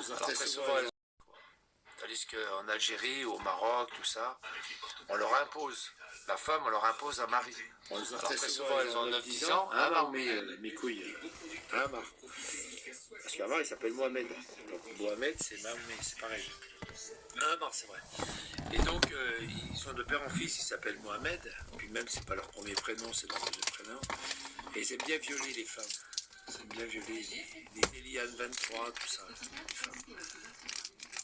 Alors très souvent, elles... Tandis qu'en Algérie, au Maroc, tout ça, on leur impose. La femme, on leur impose un mari. Alors très souvent, elles ont 9-10 ans. Amar, mes couilles. Amar. Parce qu'Amar, il s'appelle Mohamed. Donc Mohamed, c'est Mahomet, c'est pareil. Amar, c'est vrai. Et donc, ils sont de père en fils, ils s'appellent Mohamed. Puis même, c'est pas leur premier prénom, c'est leur deuxième prénom. Et ils aiment bien violer les femmes. Ils aiment bien violer les Eliane 23, tout ça, les femmes.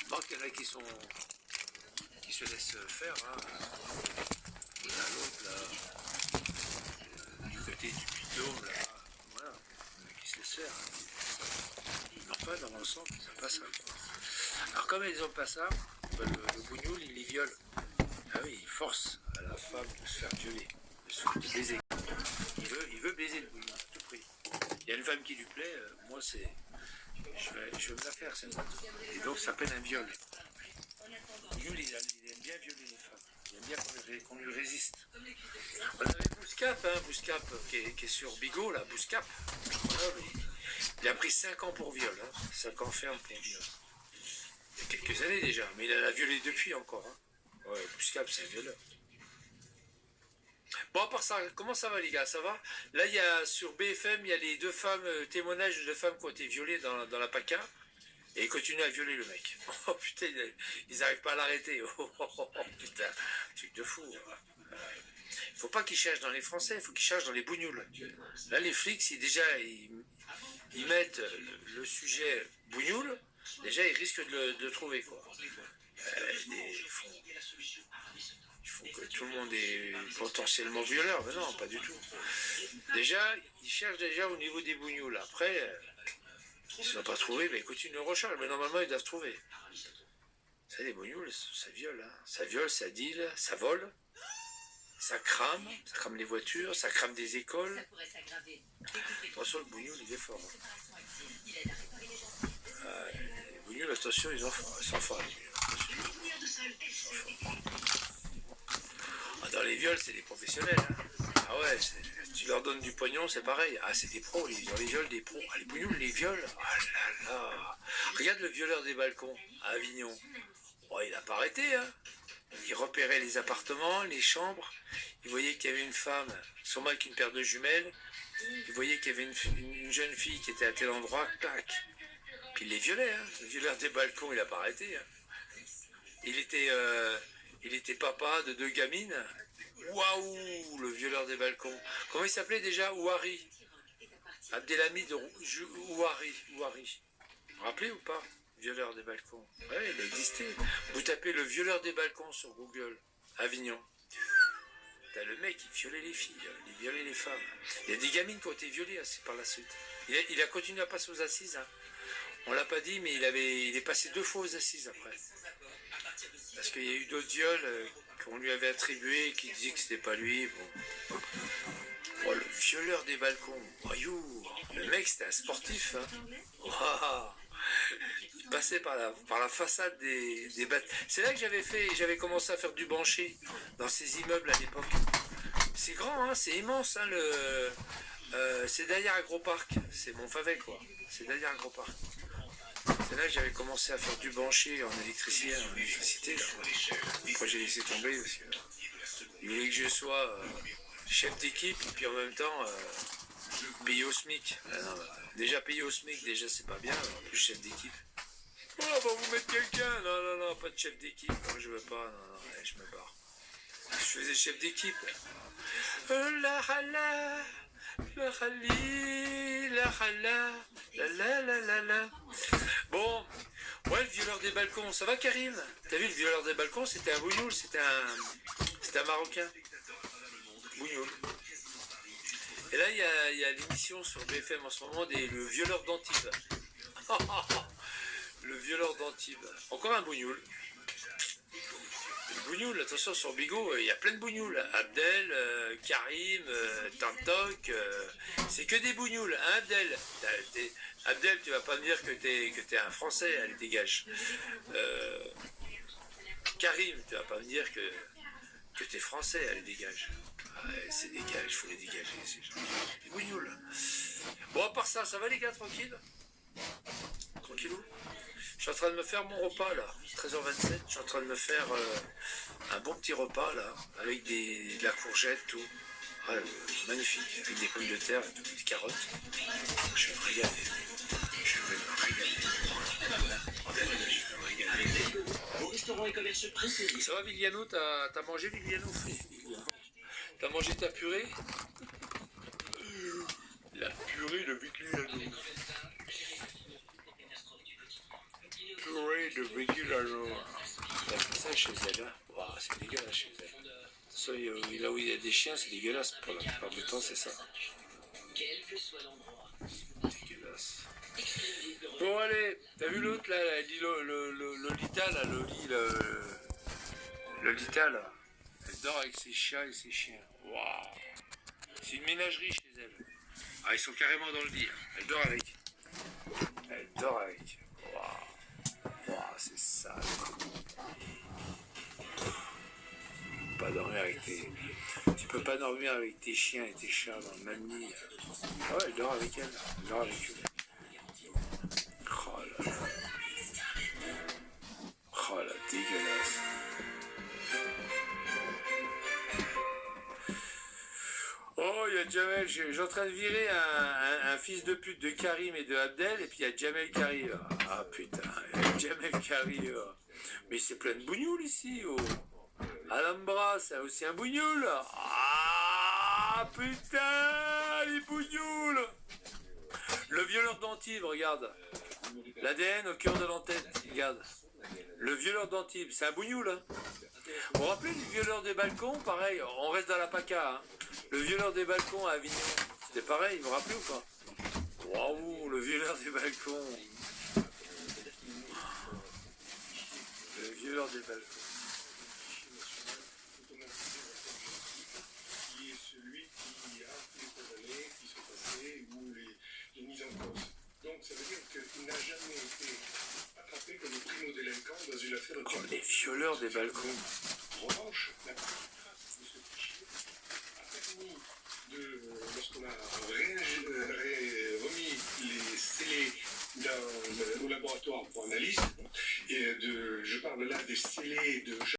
Donc, il y en a qui se laissent faire. Hein. Il y en a l'autre, là, du côté du Puy-de-Dôme, là. Voilà, il y en a qui se laissent faire. Hein. Enfin, dans l'ensemble, ils n'ont pas ça. Quoi. Alors, comme ils n'ont pas ça, le bougnoul, il les viole. Ah oui, il force à la femme de se faire violer, de baiser. Il veut baiser le bougnoul, à tout prix. Il y a une femme qui lui plaît, moi, c'est... Je vais me la faire, celle-là. Et donc, ça s'appelle un viol. Bougnoul, il aime bien violer les femmes. Il aime bien qu'on lui résiste. On avait Bouscap, hein, Bouscap qui est sur Bigot, là, Bouscap. Voilà, il a pris 5 ans pour viol, hein, 5 ans ferme pour viol. Il y a quelques années déjà, mais il a violé depuis encore. Hein. Ouais, Bouscap, c'est un violeur. Bon, à part ça, comment ça va les gars, ça va? Là, il y a sur BFM, il y a les deux femmes, témoignages de deux femmes qui ont été violées dans la PACA. Et ils continuent à violer le mec. Oh putain, ils n'arrivent pas à l'arrêter. Oh, putain, truc de fou. Il faut pas qu'ils cherchent dans les Français, il faut qu'ils cherchent dans les bougnoules. Là, les flics, si déjà ils mettent le sujet bougnoule, déjà ils risquent de le trouver, quoi. Il faut que tout le monde est potentiellement violeur, mais non, pas du tout. Déjà, ils cherchent déjà au niveau des bougnoules. Après, s'ils ne sont pas trouvés, ben, ils continuent de recherche, mais normalement ils doivent trouver. Vous savez, les bougnoules, ça viole, hein. Ça viole, ça deal, ça vole, ça crame les voitures, ça crame des écoles. Attention, le bougnoule, il est fort. Hein. Les bougnoules, attention, ils sont forts. Dans les viols, c'est des professionnels. Hein. Ah ouais, tu leur donnes du pognon, c'est pareil. Ah, c'est des pros, dans les viols, des pros. Ah, les bougnoules, les viols. Ah là là. Regarde le violeur des balcons à Avignon. Oh, il n'a pas arrêté. Hein. Il repérait les appartements, les chambres. Il voyait qu'il y avait une femme, sûrement avec une paire de jumelles. Il voyait qu'il y avait une jeune fille qui était à tel endroit. Clac. Puis il les violait. Hein. Le violeur des balcons, il n'a pas arrêté. Hein. Il était papa de 2 gamines. Waouh, le violeur des balcons. Comment il s'appelait déjà? Ouari. Abdelhamid Ouari. Vous vous rappelez ou pas? Violeur des balcons. Ouais, il a existé. Vous tapez le violeur des balcons sur Google. Avignon. T'as le mec, il violait les filles, il violait les femmes. Il y a des gamines qui ont été violées par la suite. Il a continué à passer aux assises. Hein. On l'a pas dit, mais il est passé 2 fois aux assises après. Parce qu'il y a eu d'autres viols qu'on lui avait attribués, qui disaient que c'était pas lui. Bon. Oh, le violeur des balcons. Voyou. Le mec, c'était un sportif. Hein. Wow. Il passait par la façade des bâtiments. C'est là que j'avais commencé à faire du bancher dans ces immeubles à l'époque. C'est grand, hein, c'est immense. Hein, c'est derrière Agroparc. C'est Montfavet, quoi. C'est derrière Agroparc. C'est là que j'avais commencé à faire du bancher en électricité. Là. Après, j'ai laissé tomber parce que il voulait que je sois chef d'équipe et puis en même temps payé au SMIC. Non, déjà payé au SMIC, déjà c'est pas bien. En plus, chef d'équipe. Oh, on va vous mettre quelqu'un. Non, pas de chef d'équipe. Moi, je veux pas. Non, je me barre. Je faisais chef d'équipe. La rala. La rali, la rala, la. Bon, ouais, le violeur des balcons, ça va Karim? T'as vu, le violeur des balcons, c'était un bougnoul, c'était un Marocain. Bougnoul. Et là, il y a l'émission sur BFM en ce moment, le violeur d'Antibes. Le violeur d'Antibes. Encore un bougnoul. Le bougnoul, attention, sur Bigot, il y a plein de bougnoules. Abdel, Karim, Tantok, c'est que des bougnoules. Hein, Abdel, Abdel, tu vas pas me dire que t'es un Français, allez, dégage. Karim, tu vas pas me dire que t'es Français, allez, dégage. C'est dégage, il faut les dégager, ces gens. Les bougnoules. Bon, à part ça va les gars, tranquille? Tranquillou? Je suis en train de me faire mon repas là, 13h27, je suis en train de me faire un bon petit repas là, avec de la courgette, tout. Ouais, magnifique, avec des pommes de terre et tout, des carottes. Je vais me régaler. Je vais me régaler. Je vais me régaler. Au restaurant et commerce préféré. Ça va Vigliano, t'as mangé Vigliano? T'as mangé ta purée? La purée de Vigliano. Purée de Vigliano. Elle fait ça chez elle, hein. Wow, c'est dégueulasse chez elle. Ça, là où il y a des chiens, c'est dégueulasse. Pour la plupart du temps, c'est ça. Dégueulasse. Bon, allez, t'as vu l'autre là, le Lolita, là, Lolita, là. Elle dort avec ses chats et ses chiens. Waouh. C'est une ménagerie chez elle. Ah, ils sont carrément dans le lit. Elle dort avec. Elle dort avec. Waouh. Waouh, c'est sale. Pas dormir avec tes... Tu peux pas dormir avec tes chiens et tes chats dans le même lit. Ah ouais, elle dort avec elle. Elle dort avec eux. Oh là là. Oh là, dégueulasse. Oh, il y a Jamel. Je suis en train de virer un fils de pute de Karim et de Abdel. Et puis il y a Jamel qui arrive. Ah putain, il y a Jamel qui arrive. Mais c'est plein de bougnoules ici. Oh. Alhambra, c'est aussi un bougnoul. Ah putain, les bougnoules. Le violeur d'Antibes, regarde. L'ADN au cœur de l'entête, regarde. Le violeur d'Antibes, c'est un bougnoul. Hein. Vous vous rappelez du violeur des balcons? Pareil, on reste dans la PACA. Hein. Le violeur des balcons à Avignon, c'était pareil, vous vous rappelez ou pas? Waouh, le violeur des balcons. Le violeur des balcons. Qui est celui qui a les condamnés qui sont passés ou les mises en cause. Donc ça veut dire qu'il n'a jamais été attrapé comme primo-délinquant dans une affaire de Oh, les violeurs des balcons. En revanche, la petite trace de ce fichier a permis lorsqu'on a remis les scellés au laboratoire pour analyse, et je parle là des scellés de